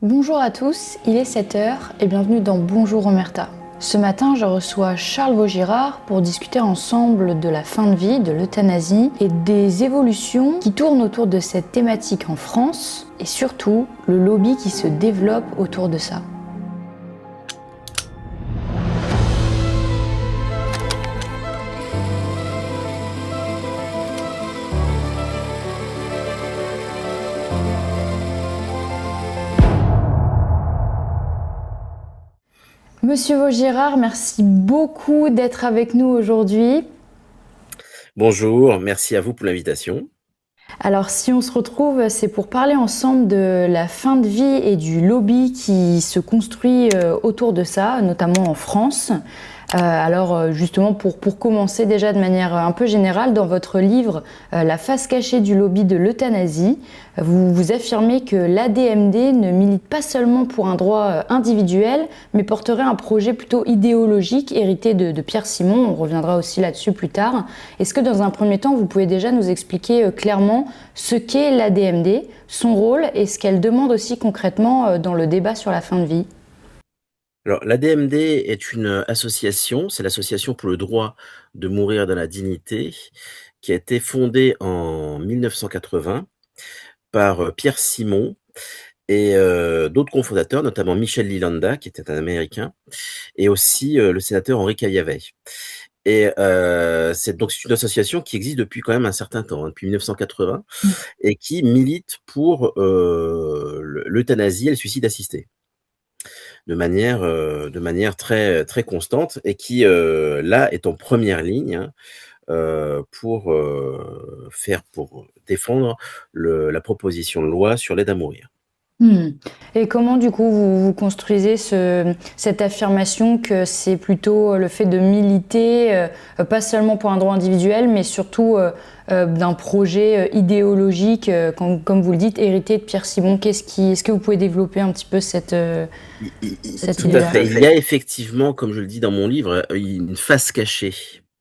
Bonjour à tous, il est 7 heures et bienvenue dans Bonjour Omerta. Ce matin, je reçois Charles Vaugirard pour discuter ensemble de la fin de vie, de l'euthanasie et des évolutions qui tournent autour de cette thématique en France et surtout le lobby qui se développe autour de ça. Monsieur Vaugirard, merci beaucoup d'être avec nous aujourd'hui. Bonjour, merci à vous pour l'invitation. Alors si on se retrouve, c'est pour parler ensemble de la fin de vie et du lobby qui se construit autour de ça, notamment en France. Alors justement pour commencer déjà de manière un peu générale, dans votre livre La face cachée du lobby de l'euthanasie, vous affirmez que l'ADMD ne milite pas seulement pour un droit individuel, mais porterait un projet plutôt idéologique hérité de Pierre Simon. On reviendra aussi là-dessus plus tard. Est-ce que dans un premier temps, vous pouvez déjà nous expliquer clairement ce qu'est l'ADMD, son rôle et ce qu'elle demande aussi concrètement dans le débat sur la fin de vie ? Alors, l'ADMD est une association, c'est l'Association pour le droit de mourir dans la dignité, qui a été fondée en 1980 par Pierre Simon et d'autres cofondateurs, notamment Michel Lilanda, qui était un Américain, et aussi le sénateur Henri Caillavet. Et c'est une association qui existe depuis quand même un certain temps, depuis 1980, et qui milite pour l'euthanasie et le suicide assisté. De manière très, très constante et qui, là, est en première ligne, hein, pour défendre la proposition de loi sur l'aide à mourir. Et comment du coup vous construisez cette affirmation que c'est plutôt le fait de militer, pas seulement pour un droit individuel, mais surtout d'un projet idéologique, comme vous le dites, hérité de Pierre Simon. Est-ce que vous pouvez développer un petit peu cette Tout à idée-là ? fait. Il y a effectivement, comme je le dis dans mon livre, une face cachée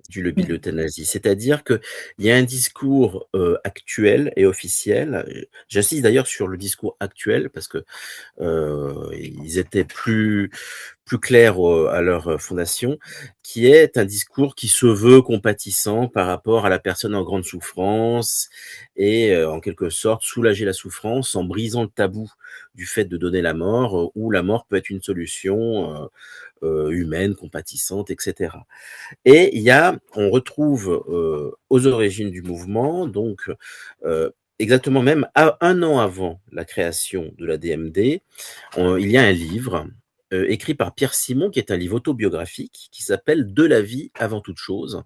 du lobby de l'euthanasie. C'est-à-dire qu'il y a un discours actuel et officiel. J'insiste d'ailleurs sur le discours actuel parce que ils étaient plus clairs à leur fondation, qui est un discours qui se veut compatissant par rapport à la personne en grande souffrance et en quelque sorte soulager la souffrance en brisant le tabou du fait de donner la mort, où la mort peut être une solution humaine, compatissante, etc. Et on retrouve aux origines du mouvement, donc exactement même un an avant la création de la DMD, il y a un livre écrit par Pierre Simon, qui est un livre autobiographique, qui s'appelle De la vie avant toute chose,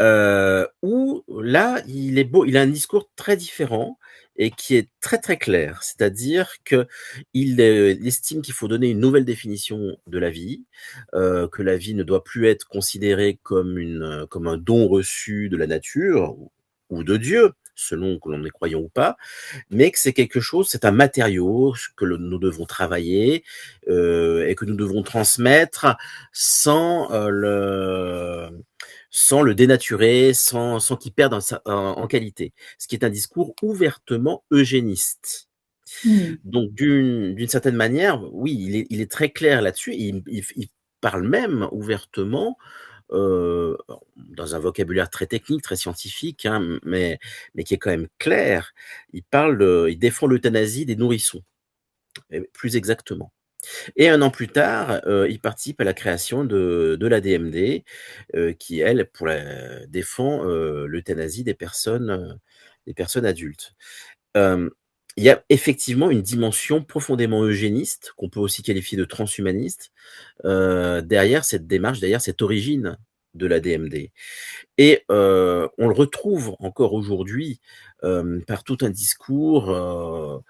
où là, il a un discours très différent et qui est très, très clair. C'est-à-dire qu'il estime qu'il faut donner une nouvelle définition de la vie, que la vie ne doit plus être considérée comme un don reçu de la nature ou de Dieu, selon que l'on est croyant ou pas, mais que c'est un matériau nous devons travailler et que nous devons transmettre sans sans le dénaturer, sans qu'il perde en qualité. Ce qui est un discours ouvertement eugéniste. Donc, d'une certaine manière, oui, il est très clair là-dessus. Il parle même ouvertement, dans un vocabulaire très technique, très scientifique, hein, mais qui est quand même clair. Il défend l'euthanasie des nourrissons, et plus exactement. Et un an plus tard, il participe à la création de l'ADMD, qui elle, défend l'euthanasie des personnes adultes. Hem, il y a effectivement une dimension profondément eugéniste, qu'on peut aussi qualifier de transhumaniste, derrière cette démarche, derrière cette origine de l'ADMD. Et on le retrouve encore aujourd'hui, par tout un discours,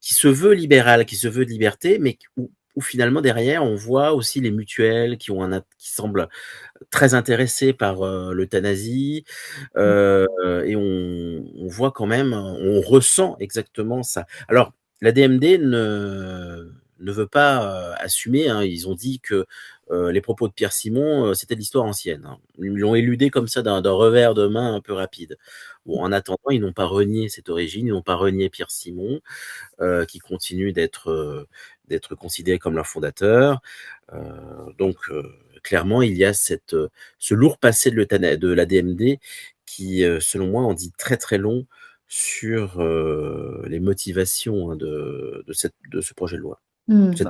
qui se veut libéral, qui se veut de liberté, mais où finalement derrière on voit aussi les mutuelles qui semblent très intéressées par, l'euthanasie, heu et on voit quand même, on ressent exactement ça. Alors l'ADMD ne veut pas, assumer, hein. Ils ont dit que, les propos de Pierre Simon, c'était de l'histoire ancienne, hein. Ils l'ont éludé comme ça d'un revers de main un peu rapide. Bon, en attendant, ils n'ont pas renié cette origine, ils n'ont pas renié Pierre Simon, qui continue d'être considéré comme leur fondateur. Donc, clairement, il y a ce lourd passé de la DMD qui, selon moi, en dit très très long sur les motivations, hein, de ce projet de loi. Cette-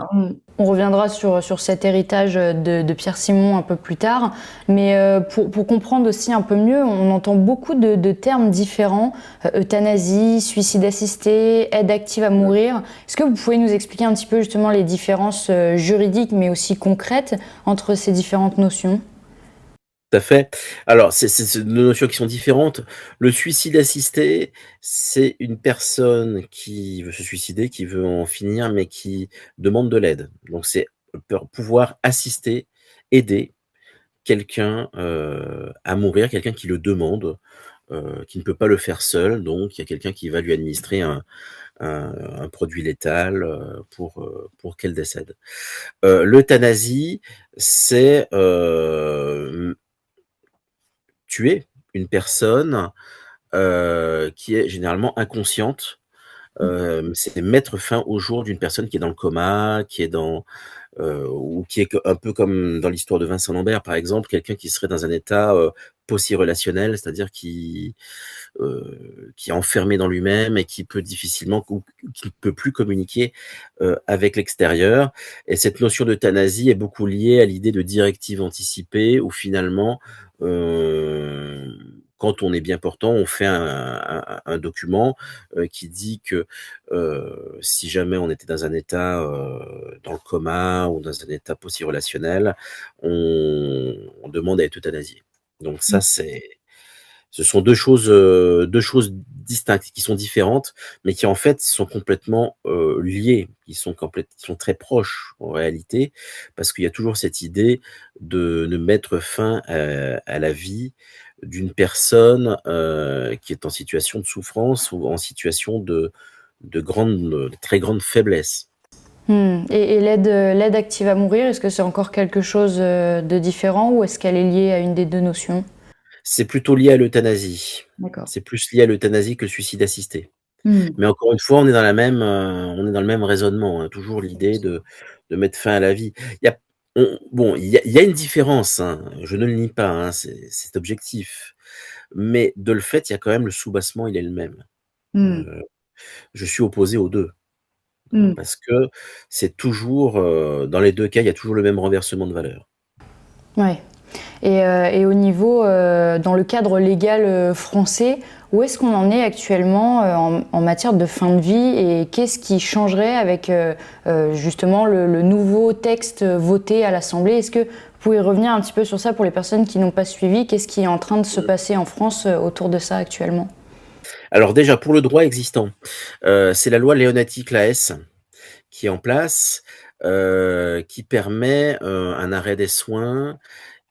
On reviendra sur cet héritage de Pierre Simon un peu plus tard, mais pour comprendre aussi un peu mieux, on entend beaucoup de termes différents, euthanasie, suicide assisté, aide active à mourir. Est-ce que vous pouvez nous expliquer un petit peu justement les différences juridiques mais aussi concrètes entre ces différentes notions? Tout à fait. Alors, c'est deux notions qui sont différentes. Le suicide assisté, c'est une personne qui veut se suicider, qui veut en finir, mais qui demande de l'aide. Donc, c'est pouvoir assister, aider quelqu'un à mourir, quelqu'un qui le demande, qui ne peut pas le faire seul. Donc, il y a quelqu'un qui va lui administrer un produit létal pour qu'elle décède. L'euthanasie, c'est tuer une personne qui est généralement inconsciente. C'est mettre fin au jour d'une personne qui est dans le coma, qui est ou qui est un peu comme dans l'histoire de Vincent Lambert, par exemple, quelqu'un qui serait dans un état post-relationnel, c'est-à-dire qui est enfermé dans lui-même et qui peut difficilement ou qui ne peut plus communiquer avec l'extérieur. Et cette notion d'euthanasie est beaucoup liée à l'idée de directive anticipée, où finalement, euh, quand on est bien portant, on fait un document qui dit que si jamais on était dans un état dans le coma ou dans un état post-relationnel, on demande à être euthanasié. Donc ça, ce sont deux choses distinctes, qui sont différentes, mais qui en fait sont complètement liées, qui sont très proches en réalité, parce qu'il y a toujours cette idée de mettre fin à la vie d'une personne qui est en situation de souffrance ou en situation de très grande faiblesse. Et l'aide active à mourir, est-ce que c'est encore quelque chose de différent ou est-ce qu'elle est liée à une des deux notions? C'est plutôt lié à l'euthanasie. D'accord. C'est plus lié à l'euthanasie que le suicide assisté. Hmm. Mais encore une fois, on est dans le même raisonnement, hein, toujours l'idée de mettre fin à la vie. Il y a bon, il y a une différence, hein, je ne le nie pas, hein, c'est objectif. Mais de le fait, il y a quand même le soubassement, il est le même. Hmm. Heu, je suis opposé aux 2, hein, Hmm. parce que c'est toujours, dans les 2 cas, il y a toujours le même renversement de valeur. Ouais. Et au niveau, dans le cadre légal français, où est-ce qu'on en est actuellement en matière de fin de vie et qu'est-ce qui changerait avec justement le nouveau texte voté à l'Assemblée? Est-ce que vous pouvez revenir un petit peu sur ça pour les personnes qui n'ont pas suivi? Qu'est-ce qui est en train de se passer en France autour de ça actuellement? Alors déjà, pour le droit existant, c'est la loi Leonetti-Claes qui est en place, qui permet, un arrêt des soins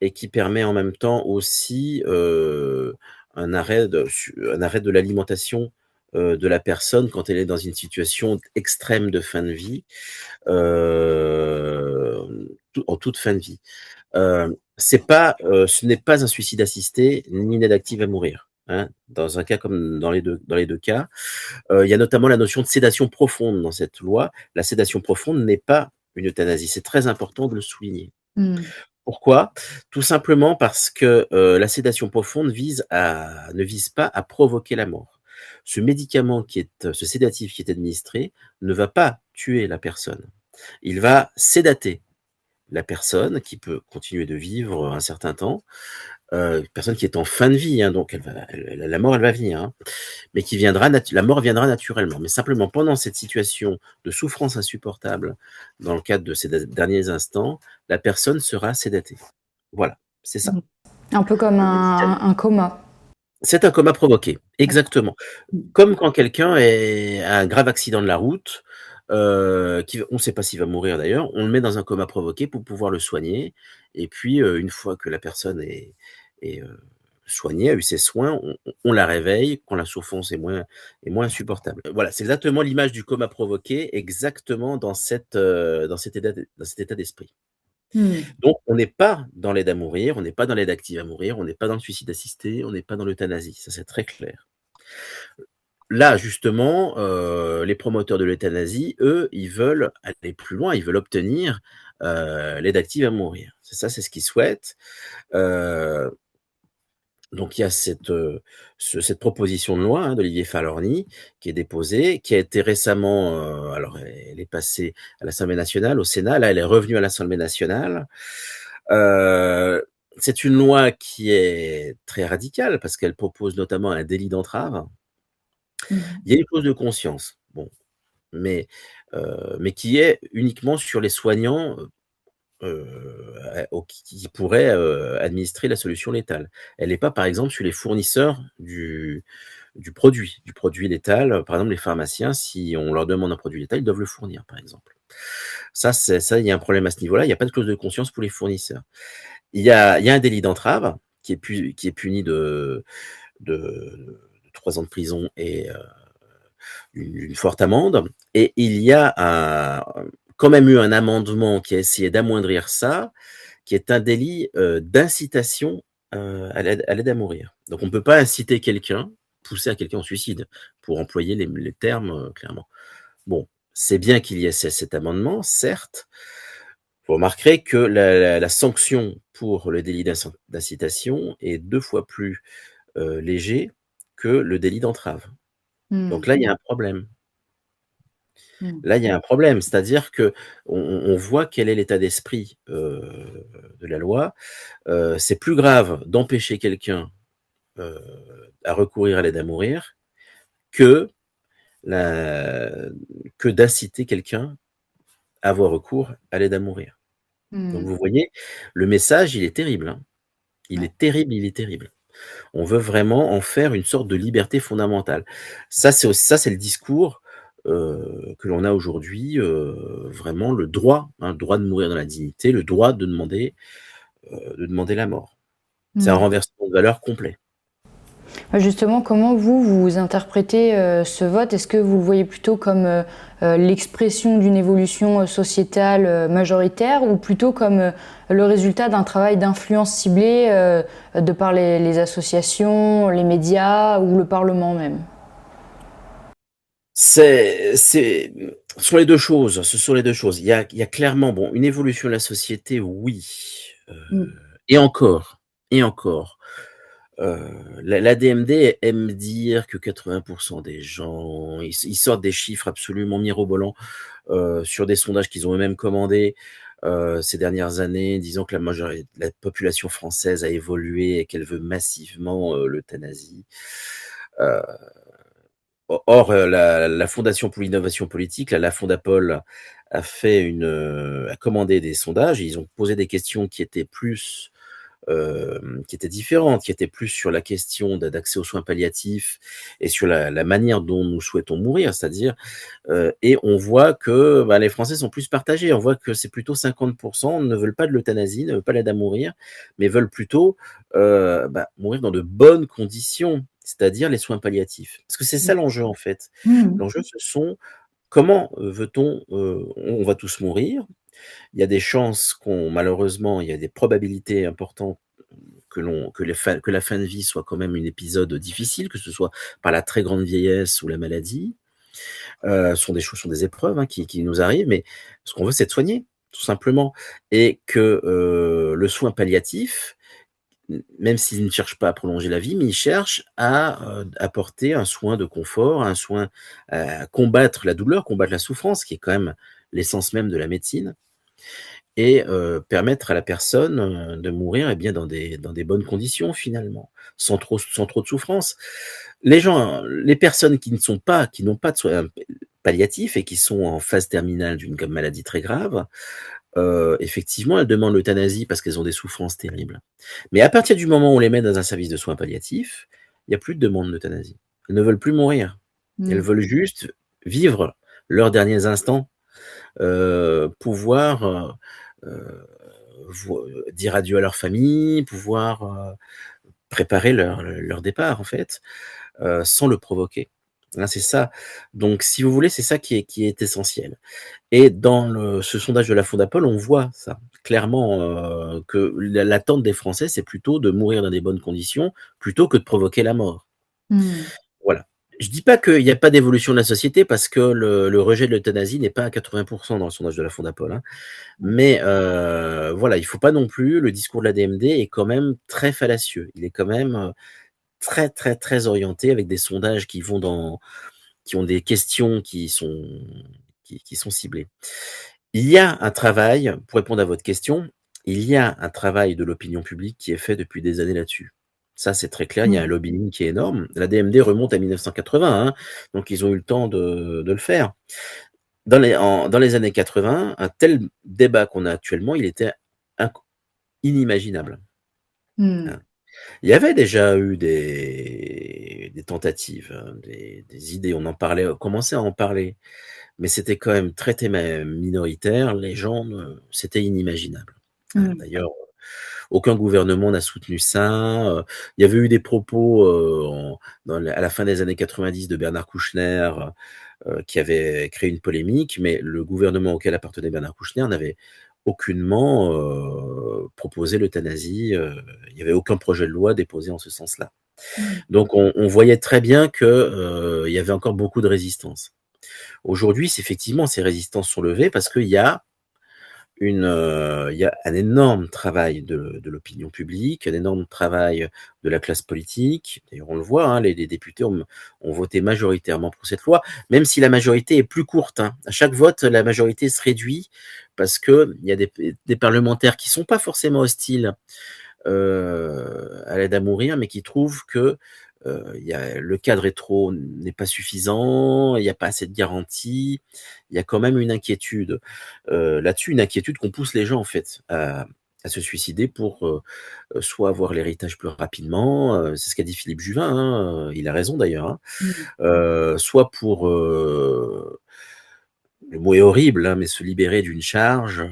et qui permet en même temps aussi, un arrêt de l'alimentation, de la personne quand elle est dans une situation extrême de fin de vie, en toute fin de vie. Ce n'est pas un suicide assisté, ni une aide active à mourir, hein, dans un cas comme dans les 2 cas. Il y a notamment la notion de sédation profonde dans cette loi. La sédation profonde n'est pas une euthanasie, c'est très important de le souligner. Hmm. Pourquoi? Tout simplement parce que, la sédation profonde ne vise pas à provoquer la mort. Ce sédatif qui est administré ne va pas tuer la personne. Il va sédater la personne qui peut continuer de vivre un certain temps, personne qui est en fin de vie, hein, donc la mort, elle va venir, hein, mais la mort viendra naturellement. Mais simplement pendant cette situation de souffrance insupportable, dans le cadre de ces derniers instants, la personne sera sédatée. Voilà, c'est ça. Un peu comme Le médicament. un coma. C'est un coma provoqué, D'accord. exactement. Comme quand quelqu'un a un grave accident de la route, on ne sait pas s'il va mourir d'ailleurs, on le met dans un coma provoqué pour pouvoir le soigner et puis, une fois que la personne est soignée, a eu ses soins, on la réveille quand la souffrance est moins insupportable. Voilà, c'est exactement l'image du coma provoqué, exactement dans cet état d'esprit. Hmm. Donc on n'est pas dans l'aide à mourir, on n'est pas dans l'aide active à mourir, on n'est pas dans le suicide assisté, on n'est pas dans l'euthanasie, ça c'est très clair. Là, justement, les promoteurs de l'euthanasie, eux, ils veulent aller plus loin, ils veulent obtenir l'aide active à mourir. C'est ça, c'est ce qu'ils souhaitent. Euh, donc il y a cette proposition de loi d'Olivier Falorni qui est déposée, qui a été récemment, alors elle est passée à l'Assemblée nationale, au Sénat, là elle est revenue à l'Assemblée nationale. Euh, c'est une loi qui est très radicale parce qu'elle propose notamment un délit d'entrave. Mhm. Il y a une clause de conscience, bon, mais qui est uniquement sur les soignants qui pourraient administrer la solution létale. Elle n'est pas, par exemple, sur les fournisseurs du produit létal. Par exemple, les pharmaciens, si on leur demande un produit létal, ils doivent le fournir, par exemple. Ça, il y a un problème à ce niveau-là. Il n'y a pas de clause de conscience pour les fournisseurs. Il y a un délit d'entrave qui est puni de 3 ans de prison et une forte amende. Et il y a quand même eu un amendement qui a essayé d'amoindrir ça, qui est un délit d'incitation à l'aide à mourir. Donc on ne peut pas inciter quelqu'un, pousser à quelqu'un au suicide, pour employer les termes clairement. Bon, c'est bien qu'il y ait cet amendement, certes. Vous remarquerez que la sanction pour le délit d'incitation est 2 fois plus léger que le délit d'entrave. Donc Mhm. là, il y a un problème. Mhm. Là, il y a un problème, c'est-à-dire que on voit quel est l'état d'esprit de la loi. C'est plus grave d'empêcher quelqu'un à recourir à l'aide à mourir que, la, que d'inciter quelqu'un à avoir recours à l'aide à mourir. Donc Mhm. vous voyez, le message, il est terrible, hein. Il Ouais. est terrible, il est terrible. On veut vraiment en faire une sorte de liberté fondamentale. Ça, c'est le discours que l'on a aujourd'hui, vraiment le droit de mourir dans la dignité, le droit de demander la mort. C'est un Mhm. renversement de valeur complet. Justement, comment vous interprétez ce vote? Est-ce que vous le voyez plutôt comme l'expression d'une évolution sociétale majoritaire ou plutôt comme le résultat d'un travail d'influence ciblée de par les associations, les médias ou le Parlement même? Ce sont les 2 choses, ce sont les 2 choses. Il y a clairement, bon, une évolution de la société, oui, heu Mm. et encore et encore. L'AD-MD aime dire que 80 des gens, ils sortent des chiffres absolument mirobolants, sur des sondages qu'ils ont eux-mêmes commandés, ces dernières années, disant que la population française a évolué et qu'elle veut massivement, l'euthanasie. Heu, or, la Fondation pour l'innovation politique, la Fondapol, a commandé des sondages et ils ont posé des questions qui étaient différentes, qui étaient plus sur la question d'accès aux soins palliatifs et sur la manière dont nous souhaitons mourir, c'est-à-dire, et on voit que, bah, les Français sont plus partagés. On voit que c'est plutôt 50 ne veulent pas de l'euthanasie, ne veulent pas l'aide à mourir, mais veulent plutôt, mourir dans de bonnes conditions, c'est-à-dire les soins palliatifs. Parce que c'est ça l'enjeu, en fait. Mm. L'enjeu, ce sont comment, veut-on, on va tous mourir. Il y a des chances malheureusement, il y a des probabilités importantes que la fin de vie soit quand même un épisode difficile, que ce soit par la très grande vieillesse ou la maladie. Sont des épreuves, qui nous arrivent, mais ce qu'on veut, c'est de soigner, tout simplement. Et que le soin palliatif, même s'il ne cherche pas à prolonger la vie, mais il cherche à apporter un soin de confort, un soin à combattre la douleur, combattre la souffrance, qui est quand même l'essence même de la médecine. Et permettre à la personne, de mourir, dans des bonnes conditions finalement, sans trop de souffrance. Les personnes qui n'ont pas de soins palliatifs et qui sont en phase terminale d'une maladie très grave, effectivement, elles demandent l'euthanasie parce qu'elles ont des souffrances terribles. Mais à partir du moment où on les met dans un service de soins palliatifs, il y a plus de demande d'euthanasie. Elles ne veulent plus mourir. Elles Mm. veulent juste vivre leurs derniers instants, pouvoir, dire adieu à leur famille, pouvoir préparer leur départ en fait, sans le provoquer. Hein, c'est ça. Donc, si vous voulez, c'est ça qui est essentiel. Et dans ce sondage de la Fondapol, on voit ça clairement, que l'attente des Français, c'est plutôt de mourir dans des bonnes conditions, plutôt que de provoquer la mort. Mm. Voilà. Je dis pas qu'il y a pas d'évolution de la société parce que le rejet de l'euthanasie n'est pas à 80% dans le sondage de la Fondapol, hein. Mais voilà, il faut pas non plus le discours de la DMD est quand même très fallacieux. Il est quand même, très, très, très orienté avec des sondages qui ont des questions qui sont ciblées. Il y a un travail, pour répondre à votre question, il y a un travail de l'opinion publique qui est fait depuis des années là-dessus. Ça, c'est très clair, il y a un Mmh. lobbying qui est énorme. La DMD remonte à 1980, hein, donc ils ont eu le temps de le faire. Dans les années 80, un tel débat qu'on a actuellement, il était inc inimaginable, Mmh. hein. Il y avait déjà eu des tentatives, des idées, on en parlait, on commençait à en parler, mais c'était quand même très minoritaire, les gens ne c'était inimaginable, hein. Mmh. D'ailleurs, aucun gouvernement n'a soutenu ça, il y avait eu des propos, à la fin des années 90 de Bernard Kouchner, qui avait créé une polémique, mais le gouvernement auquel appartenait Bernard Kouchner n'avait aucunement, proposé l'euthanasie, il n'y avait aucun projet de loi déposé en ce sens-là. Mmh. Donc on voyait très bien que, il y avait encore beaucoup de résistance. Aujourd'hui, c'est effectivement ces résistances sont levées parce qu'il y a il y a un énorme travail de l'opinion publique, un énorme travail de la classe politique. D'ailleurs, on le voit, hein, les députés ont voté majoritairement pour cette loi, même si la majorité est plus courte, hein. À chaque vote, la majorité se réduit parce que il y a des parlementaires qui sont pas forcément hostiles à l'aide à mourir, mais qui trouvent que il y a, le cadre est trop n'est pas suffisant, il n'y a pas assez de garanties, il y a quand même une inquiétude là-dessus, une inquiétude qu'on pousse les gens en fait à se suicider pour soit avoir l'héritage plus rapidement, c'est ce qu'a dit Philippe Juvin, hein, il a raison d'ailleurs, hein, Mmh. soit pour le mot est horrible, hein, mais se libérer d'une charge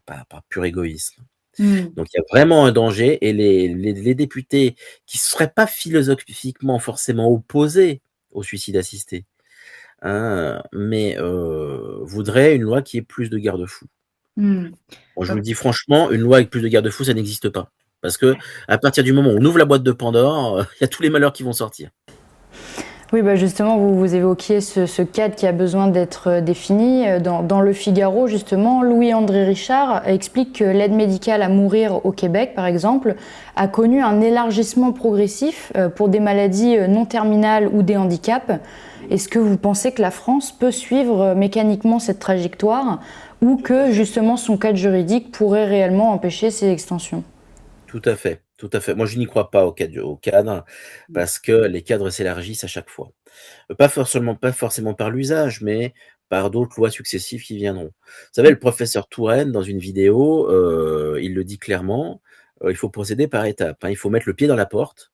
par pur égoïsme. Mmh. Donc il y a vraiment un danger et les députés qui ne seraient pas philosophiquement forcément opposés au suicide assisté, hein, mais voudraient une loi qui ait plus de garde-fous. Mmh. Moi, je vous le dis franchement, une loi avec plus de garde-fous, ça n'existe pas. Parce que à partir du moment où on ouvre la boîte de Pandore, il y a tous les malheurs qui vont sortir. Oui, bah justement, vous évoquiez ce cadre qui a besoin d'être défini. Dans Le Figaro, justement, Louis-André Richard explique que l'aide médicale à mourir au Québec, par exemple, a connu un élargissement progressif pour des maladies non terminales ou des handicaps. Est-ce que vous pensez que la France peut suivre mécaniquement cette trajectoire ou que, justement, son cadre juridique pourrait réellement empêcher ces extensions? Tout à fait, tout à fait. Moi, je n'y crois pas au cadre, parce que les cadres s'élargissent à chaque fois. Pas forcément par l'usage, mais par d'autres lois successives qui viendront. Vous savez, le professeur Touraine, dans une vidéo, il le dit clairement, il faut procéder par étapes, hein. Il faut mettre le pied dans la porte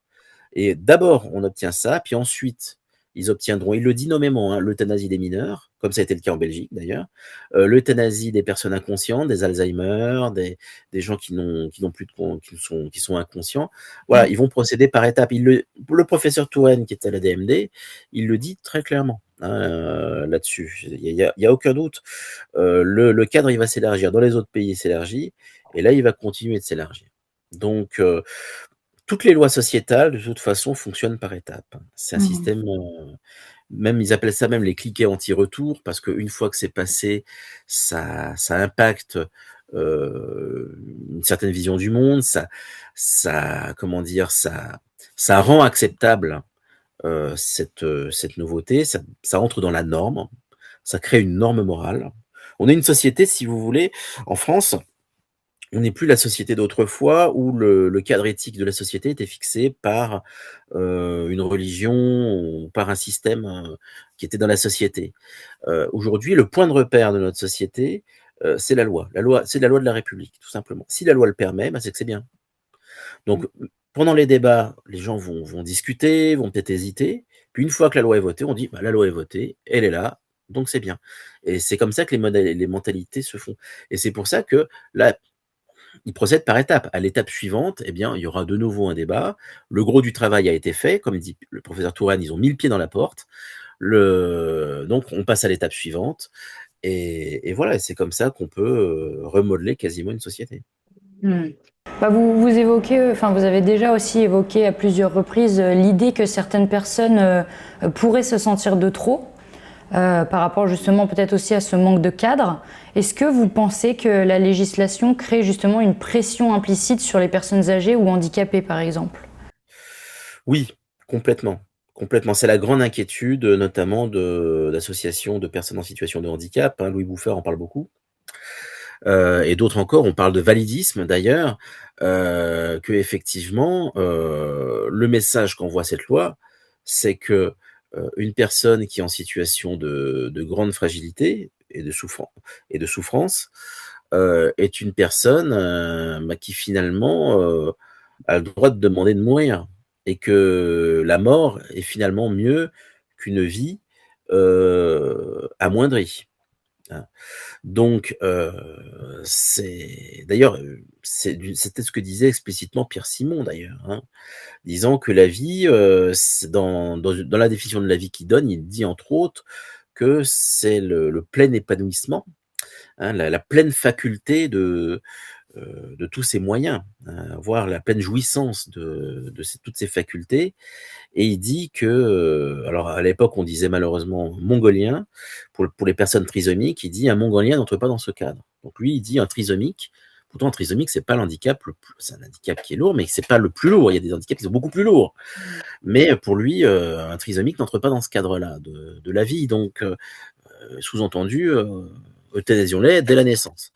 et d'abord, on obtient ça, puis ensuite, ils obtiendront, il le dit nommément, hein, l'euthanasie des mineurs, comme ça a été le cas en Belgique d'ailleurs, l'euthanasie des personnes inconscientes, des Alzheimer, des gens qui n'ont plus de qui sont inconscients. Voilà, ils vont procéder par étapes. Le professeur Touraine, qui est à la DMD, il le dit très clairement, hein, là-dessus. Il y a aucun doute. Le cadre, il va s'élargir. Dans les autres pays, il s'élargit, et là, il va continuer de s'élargir. Donc, toutes les lois sociétales, de toute façon, fonctionnent par étapes. C'est un Mmh. système, même ils appellent ça même les cliquets anti-retour parce qu'une fois que c'est passé, ça impacte, une certaine vision du monde, comment dire? Ça rend acceptable, cette nouveauté, ça entre dans la norme, ça crée une norme morale. On est une société, si vous voulez, en France, on n'est plus la société d'autrefois où le cadre éthique de la société était fixé par, une religion ou par un système, qui était dans la société. Aujourd'hui, le point de repère de notre société, c'est la loi. C'est la loi de la République, tout simplement. Si la loi le permet, bah, c'est que c'est bien. Donc, pendant les débats, les gens vont discuter, vont peut-être hésiter, puis une fois que la loi est votée, on dit: «Bah, la loi est votée, elle est là, donc c'est bien», et c'est comme ça que les mentalités se font, et c'est pour ça que là, il procède par étapes. À l'étape suivante, eh bien, il y aura de nouveau un débat. Le gros du travail a été fait. Comme dit le professeur Touraine, ils ont mis le pied dans la porte. Donc, on passe à l'étape suivante. Et voilà, c'est comme ça qu'on peut remodeler quasiment une société. Hmm. Bah, vous évoquez, enfin vous avez déjà aussi évoqué à plusieurs reprises l'idée que certaines personnes pourraient se sentir de trop par rapport justement peut-être aussi à ce manque de cadre. Est-ce que vous pensez que la législation crée justement une pression implicite sur les personnes âgées ou handicapées par exemple? Oui, complètement, complètement. C'est la grande inquiétude, notamment de l'association de personnes en situation de handicap, hein, Louis Bouffard en parle beaucoup, et d'autres encore. On parle de validisme d'ailleurs, qu'effectivement, le message qu'envoie cette loi, c'est que, une personne qui est en situation de grande fragilité et de souffrance, est une personne, bah, qui finalement, a le droit de demander de mourir et que la mort est finalement mieux qu'une vie, amoindrie, hein. Donc, c'est d'ailleurs, c'était ce que disait explicitement Pierre Simon d'ailleurs, hein, disant que la vie, c'est dans la définition de la vie qu'il donne, il dit entre autres que c'est le plein épanouissement, hein, la pleine faculté de tous ses moyens, avoir la pleine jouissance de toutes ses facultés. Et il dit que, alors à l'époque on disait malheureusement mongolien, pour les personnes trisomiques, il dit un mongolien n'entre pas dans ce cadre. Donc lui il dit un trisomique, pourtant un trisomique c'est pas l'handicap c'est un handicap qui est lourd, mais c'est pas le plus lourd, il y a des handicaps qui sont beaucoup plus lourds. Mais pour lui, un trisomique n'entre pas dans ce cadre-là de la vie, donc sous-entendu, euthanasions-les dès la naissance.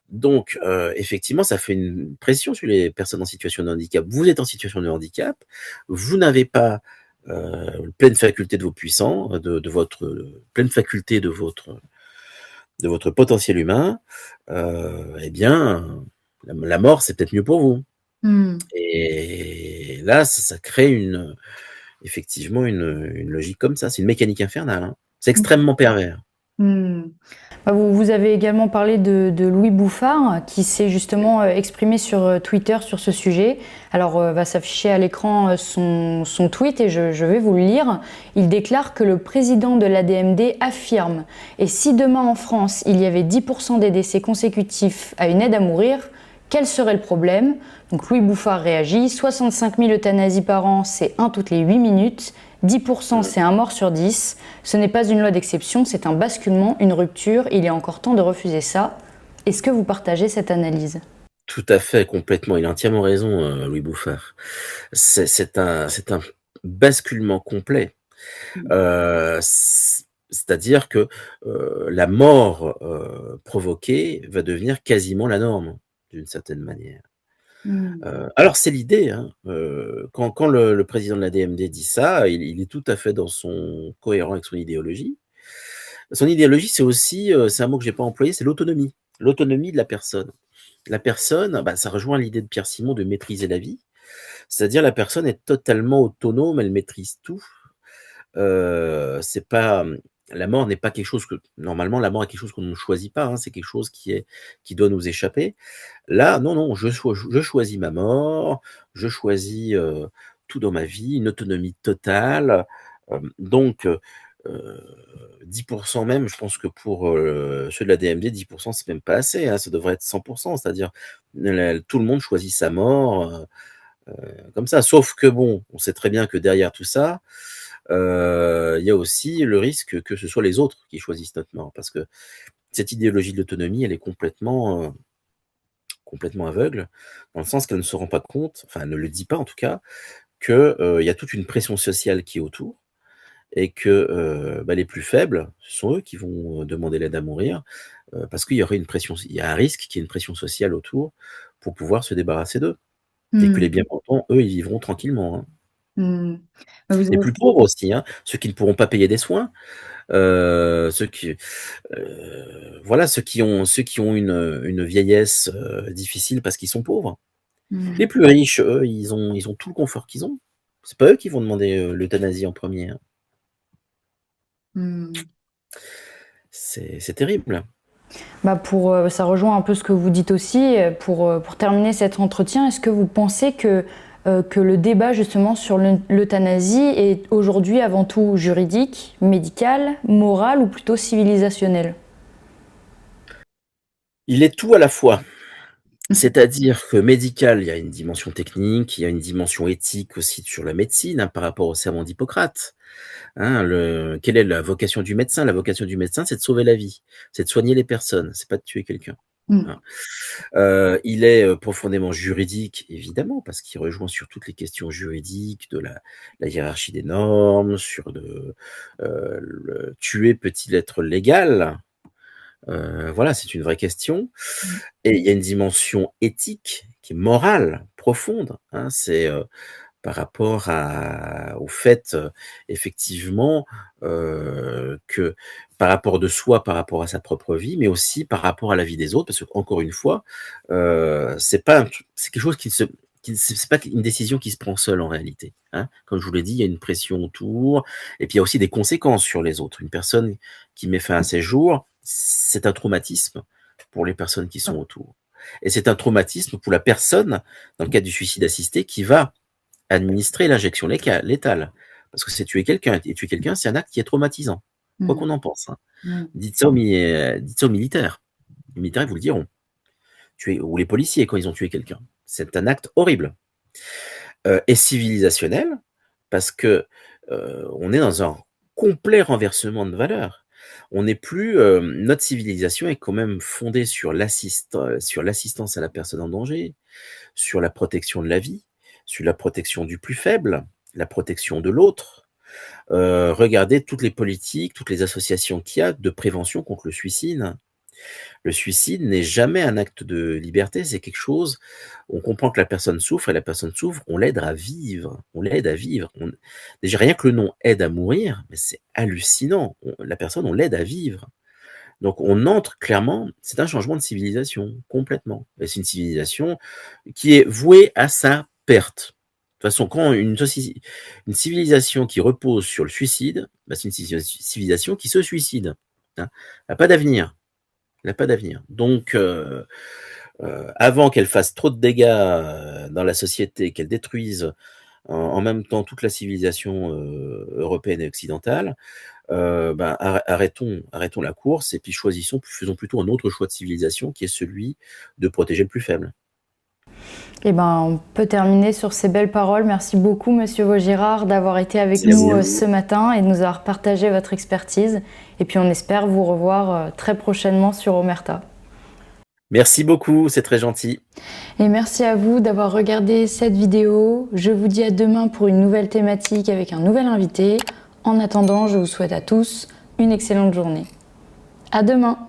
Donc, effectivement, ça fait une pression sur les personnes en situation de handicap. Vous êtes en situation de handicap, vous n'avez pas pleine faculté de vos puissants, de votre pleine faculté de votre potentiel humain, eh bien, la mort, c'est peut-être mieux pour vous. Hmm. Et là, ça crée effectivement une logique comme ça. C'est une mécanique infernale, hein. C'est extrêmement pervers. Hmm. Bah, vous avez également parlé de Louis Bouffard qui s'est justement exprimé sur Twitter sur ce sujet. Alors va s'afficher à l'écran son tweet et je vais vous le lire. Il déclare que le président de l'ADMD affirme: et si demain en France il y avait 10% des décès consécutifs à une aide à mourir, quel serait le problème? Donc Louis Bouffard réagit: 65 000 euthanasies par an, c'est 1 toutes les 8 minutes. 10%, c'est un mort sur 10. Ce n'est pas une loi d'exception, c'est un basculement, une rupture. Il est encore temps de refuser ça. Est-ce que vous partagez cette analyse? Tout à fait, complètement. Il a entièrement raison, Louis Bouffard. C'est un basculement complet. C'est-à-dire que, la mort, provoquée va devenir quasiment la norme, d'une certaine manière. Hmm. Alors c'est l'idée, hein, quand le président de la DMD dit ça, il est tout à fait cohérent avec son idéologie. Son idéologie, c'est aussi, c'est un mot que j'ai pas employé, c'est l'autonomie. L'autonomie de la personne. La personne, bah, ça rejoint l'idée de Pierre Simon de maîtriser la vie. C'est-à-dire la personne est totalement autonome, elle maîtrise tout. C'est pas, la mort n'est pas quelque chose que normalement, la mort est quelque chose qu'on ne choisit pas, hein, c'est quelque chose qui doit nous échapper. Là, non, non, je choisis ma mort, je choisis, tout dans ma vie, une autonomie totale, donc 10 même, je pense que pour, ceux de la DMD, 10 c'est même pas assez, hein, ça devrait être 100, c'est-à-dire, tout le monde choisit sa mort, comme ça. Sauf que bon, on sait très bien que derrière tout ça, il y a aussi le risque que ce soit les autres qui choisissent notre mort. Parce que cette idéologie de l'autonomie, elle est complètement aveugle, dans le sens qu'elle ne se rend pas compte, enfin elle ne le dit pas en tout cas, que, il y a toute une pression sociale qui est autour et que, bah, les plus faibles, ce sont eux qui vont demander l'aide à mourir, parce qu'il y aurait il y a un risque qu'il y ait une pression sociale autour pour pouvoir se débarrasser d'eux et que les Hmm. bien portants, eux, ils vivront tranquillement, hein. Hmm. Vous Les avez- plus pauvres aussi, hein, ceux qui ne pourront pas payer des soins, ceux qui, voilà, ceux qui ont une vieillesse, difficile parce qu'ils sont pauvres. Hmm. Les plus riches, eux, ils ont tout le confort qu'ils ont. C'est pas eux qui vont demander, l'euthanasie en premier, hein. Hmm. C'est terrible. Bah ça rejoint un peu ce que vous dites aussi. Pour terminer cet entretien, est-ce que vous pensez que le débat justement sur l'euthanasie est aujourd'hui avant tout juridique, médical, moral ou plutôt civilisationnel? Il est tout à la fois. C'est-à-dire que médical, il y a une dimension technique, il y a une dimension éthique aussi sur la médecine, hein, par rapport au serment d'Hippocrate. Hein, quelle est la vocation du médecin? La vocation du médecin, c'est de sauver la vie, c'est de soigner les personnes, c'est pas de tuer quelqu'un. Mm. Hein. Il est profondément juridique, évidemment, parce qu'il rejoint sur toutes les questions juridiques de la hiérarchie des normes, sur le tuer peut-il être légal? Voilà, c'est une vraie question. Et il y a une dimension éthique qui est morale, profonde, hein. C'est, par rapport au fait, effectivement, que par rapport de soi, par rapport à sa propre vie, mais aussi par rapport à la vie des autres, parce qu'encore une fois, c'est pas un tru c'est quelque chose c'est pas une décision qui se prend seule en réalité, hein. Comme je vous l'ai dit, il y a une pression autour et puis il y a aussi des conséquences sur les autres. Une personne qui met fin à ses jours, c'est un traumatisme pour les personnes qui sont autour et c'est un traumatisme pour la personne, dans le cadre du suicide assisté, qui va administrer l'injection létale. Parce que c'est tuer quelqu'un, et tuer quelqu'un, c'est un acte qui est traumatisant, quoi qu'on en pense, hein. Dites ça aux militaires. Les militaires, ils vous le diront. Ou les policiers, quand ils ont tué quelqu'un. C'est un acte horrible. Et civilisationnel, parce que on est dans un complet renversement de valeurs. On n'est plus, notre civilisation est quand même fondée sur l'assistance à la personne en danger, sur la protection de la vie, sur la protection du plus faible, la protection de l'autre. Regardez toutes les politiques, toutes les associations qu'il y a de prévention contre le suicide. Le suicide n'est jamais un acte de liberté, c'est quelque chose, on comprend que la personne souffre et la personne souffre, on l'aide à vivre, on l'aide à vivre. Déjà rien que le nom aide à mourir, mais c'est hallucinant. La personne, on l'aide à vivre. Donc on entre clairement, c'est un changement de civilisation, complètement. Et c'est une civilisation qui est vouée à sa perte. De toute façon, quand une civilisation qui repose sur le suicide, bah, c'est une civilisation qui se suicide. Hein. Elle n'a pas d'avenir. Elle n'a pas d'avenir. Donc, avant qu'elle fasse trop de dégâts dans la société, qu'elle détruise en même temps toute la civilisation européenne et occidentale, ben, arrêtons la course et puis faisons plutôt un autre choix de civilisation qui est celui de protéger le plus faible. Eh ben, on peut terminer sur ces belles paroles. Merci beaucoup, Monsieur Vaugirard, d'avoir été avec Merci à nous vous. ce matin et de nous avoir partagé votre expertise. Et puis, on espère vous revoir très prochainement sur Omerta. Merci beaucoup, c'est très gentil. Et merci à vous d'avoir regardé cette vidéo. Je vous dis à demain pour une nouvelle thématique avec un nouvel invité. En attendant, je vous souhaite à tous une excellente journée. À demain!